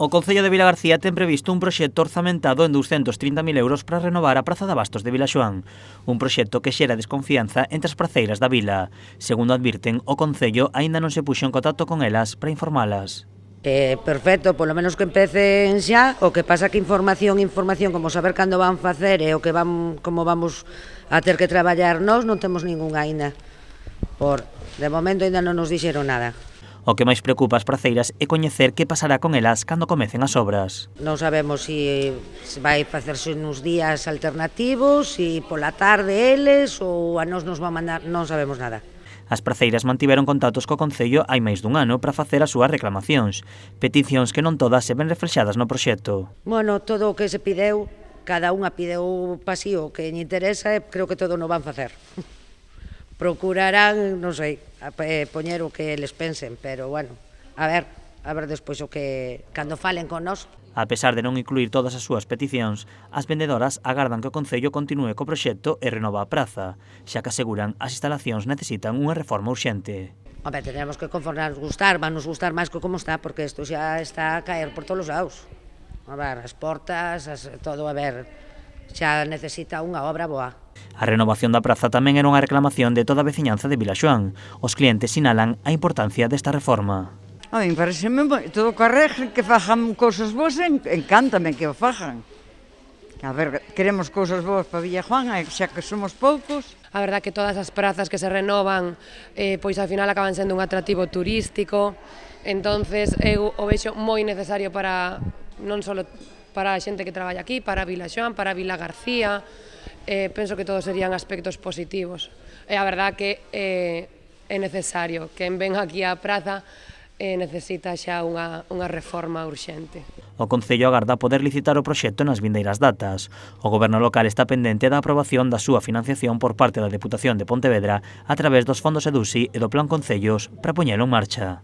O Concello de Vilagarcía ten previsto un proxecto orzamentado en 230.000 euros para renovar a Praza de Abastos de Vilaxoán, un proxecto que xera desconfianza entre as praceiras da vila. Segundo advirten, o Concello aínda non se puxo en contacto con elas para informalas. Perfecto, polo menos que empecen xa. O que pasa que información, como saber cando van facer e o que como vamos a ter que traballar nós, non temos ningunha aínda. De momento aínda non nos dixeron nada. O que máis preocupa as praceiras é coñecer que pasará con elas cando comecen as obras. Non sabemos se vai facerse nos días alternativos, se pola tarde eles ou a nos van mandar, non sabemos nada. As praceiras mantiveron contactos co Concello hai máis dun ano para facer as súas reclamacións, peticións que non todas se ven reflexadas no proxecto. Bueno, todo o que se pideu, cada unha pideu pasío que lle interesa e creo que todo non van facer. Procurarán, non sei, poñer o que eles pensen, pero bueno, a ver despois o que, cando falen con nós. A pesar de non incluir todas as súas peticións, as vendedoras agardan que o Concello continúe co proxecto e renova a praza, xa que aseguran as instalacións necesitan unha reforma urxente. Home, tenemos que conformarnos van nos gustar máis que como está, porque isto xa está a caer por todos os lados. A ver, as portas, todo, a ver, xa necesita unha obra boa. A renovación da praza tamén era unha reclamación de toda a veciñanza de Vilaxoán. Os clientes sinalan a importancia desta reforma. A mí pareceme todo que arreglen, que fajan cousas boas, encántame que o fajan. A ver, queremos cousas boas para Vilaxoán, xa que somos poucos. A verdad que todas as prazas que se renovan, pois ao final acaban sendo un atractivo turístico, entonces eu o vexo moi necesario para, non só para a xente que traballa aquí, para Vilaxoán, para Vilagarcía, penso que todos serían aspectos positivos. E a verdad que é necesario, quen ven aquí á praza necesita xa unha reforma urxente. O Concello agarda poder licitar o proxecto nas vindeiras datas. O Goberno local está pendente da aprobación da súa financiación por parte da Deputación de Pontevedra a través dos fondos EDUSI e do Plan Concellos para poñelo en marcha.